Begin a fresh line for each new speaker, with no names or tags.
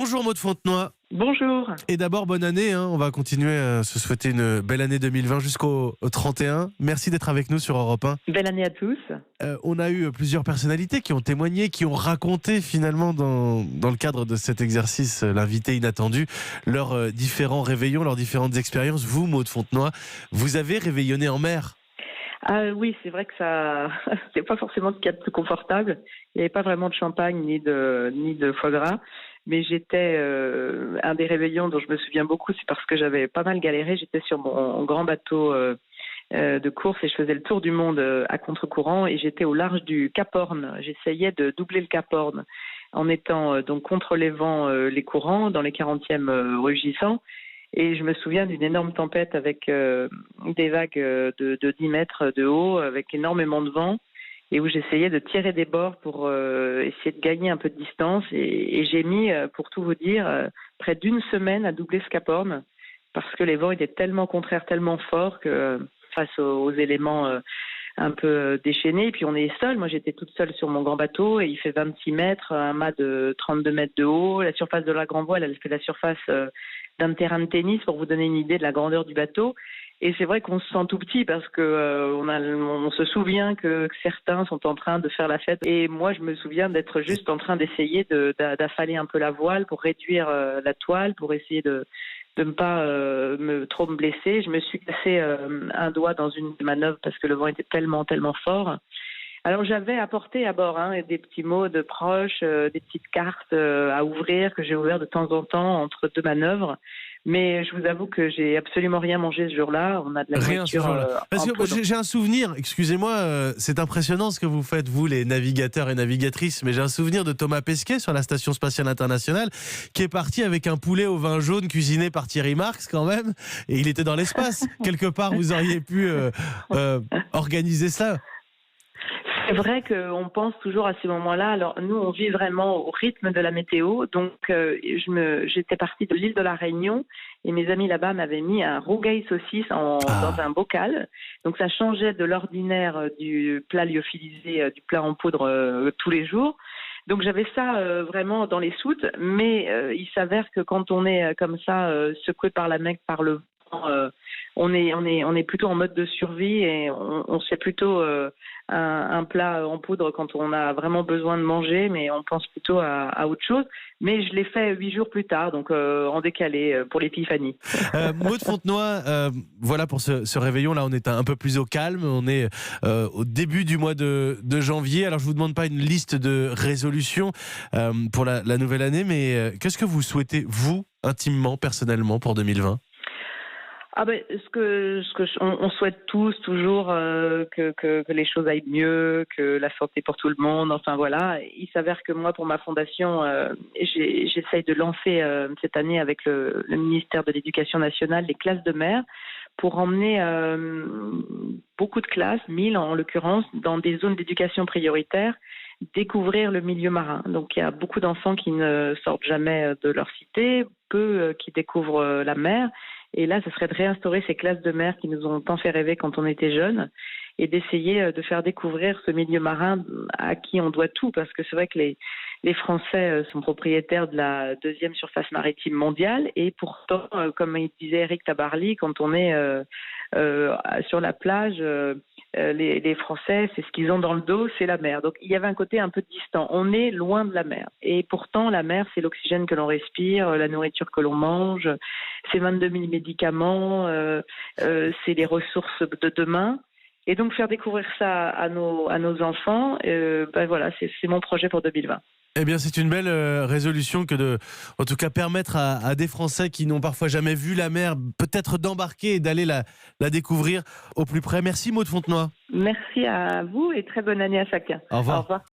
Bonjour Maud Fontenoy.
Bonjour.
Et d'abord, bonne année. On va continuer à se souhaiter une belle année 2020 jusqu'au 31. Merci d'être avec nous sur Europe 1.
Belle année à tous.
On a eu plusieurs personnalités qui ont témoigné, qui ont raconté finalement dans le cadre de cet exercice, l'invité inattendu, leurs différents réveillons, leurs différentes expériences. Vous, Maud Fontenoy, vous avez réveillonné en mer.
Ah oui, c'est vrai que ça, c'est pas forcément ce qu'il y a de plus confortable. Il n'y avait pas vraiment de champagne ni de foie gras. Mais j'étais un des réveillons dont je me souviens beaucoup, c'est parce que j'avais pas mal galéré. J'étais sur mon grand bateau de course et je faisais le tour du monde à contre-courant et j'étais au large du Cap Horn. J'essayais de doubler le Cap Horn en étant donc contre les vents, les courants, dans les 40e rugissants. Et je me souviens d'une énorme tempête avec des vagues de 10 mètres de haut, avec énormément de vent, et où j'essayais de tirer des bords pour essayer de gagner un peu de distance. Et j'ai mis, pour tout vous dire, près d'une semaine à doubler ce Cap Horn, parce que les vents étaient tellement contraires, tellement forts que face aux éléments un peu déchaînés. Et puis on est seul. Moi, j'étais toute seule sur mon grand bateau et il fait 26 mètres, un mât de 32 mètres de haut. La surface de la grand voile, elle fait la surface d'un terrain de tennis, pour vous donner une idée de la grandeur du bateau. Et c'est vrai qu'on se sent tout petit parce que on se souvient que certains sont en train de faire la fête. Et moi, je me souviens d'être juste en train d'essayer d'affaler un peu la voile pour réduire la toile, pour essayer de ne pas trop me blesser. Je me suis cassé un doigt dans une manœuvre parce que le vent était tellement fort. Alors j'avais apporté à bord des petits mots de proches, des petites cartes à ouvrir que j'ai ouvert de temps en temps entre deux manœuvres. Mais je vous avoue que j'ai absolument rien mangé ce jour-là. On a de la
Rien ce
nourriture
jour-là. Parce que j'ai un souvenir, excusez-moi, c'est impressionnant ce que vous faites, vous les navigateurs et navigatrices, mais j'ai un souvenir de Thomas Pesquet sur la Station Spatiale Internationale qui est parti avec un poulet au vin jaune cuisiné par Thierry Marx quand même, et il était dans l'espace. Quelque part, vous auriez pu organiser ça.
C'est vrai qu'on pense toujours à ces moments-là. Alors nous, on vit vraiment au rythme de la météo. Donc j'étais partie de l'île de la Réunion et mes amis là-bas m'avaient mis un rougail saucisse dans un bocal. Donc ça changeait de l'ordinaire du plat lyophilisé, du plat en poudre tous les jours. Donc j'avais ça vraiment dans les soutes. Mais il s'avère que quand on est comme ça, secoué par la mer, par le vent, on est plutôt en mode de survie et on se fait plutôt un plat en poudre quand on a vraiment besoin de manger, mais on pense plutôt à autre chose. Mais je l'ai fait 8 jours plus tard, donc en décalé pour l'épiphanie.
Maud Fontenoy, voilà pour ce réveillon là, on est un peu plus au calme, on est au début du mois de janvier. Alors je vous demande pas une liste de résolutions pour la nouvelle année, mais qu'est-ce que vous souhaitez vous intimement, personnellement pour 2020?
On souhaite tous toujours que les choses aillent mieux, que la santé pour tout le monde. Enfin voilà, il s'avère que moi, pour ma fondation, j'essaye de lancer cette année avec le ministère de l'Éducation nationale les classes de mer pour emmener beaucoup de classes, 1000 en l'occurrence, dans des zones d'éducation prioritaire, découvrir le milieu marin. Donc il y a beaucoup d'enfants qui ne sortent jamais de leur cité, peu qui découvrent la mer. Et là, ce serait de réinstaurer ces classes de mer qui nous ont tant fait rêver quand on était jeunes et d'essayer de faire découvrir ce milieu marin à qui on doit tout. Parce que c'est vrai que les Français sont propriétaires de la deuxième surface maritime mondiale. Et pourtant, comme il disait Eric Tabarly, quand on est sur la plage, les Français, c'est ce qu'ils ont dans le dos, c'est la mer. Donc il y avait un côté un peu distant. On est loin de la mer. Et pourtant, la mer, c'est l'oxygène que l'on respire, la nourriture que l'on mange, c'est 22 000 médicaments, c'est les ressources de demain. Et donc faire découvrir ça à nos enfants, voilà, c'est mon projet pour 2020.
Eh bien, c'est une belle résolution que en tout cas, permettre à des Français qui n'ont parfois jamais vu la mer, peut-être d'embarquer et d'aller la découvrir au plus près. Merci Maud Fontenoy.
Merci à vous et très bonne année à chacun.
Au revoir.
Au revoir.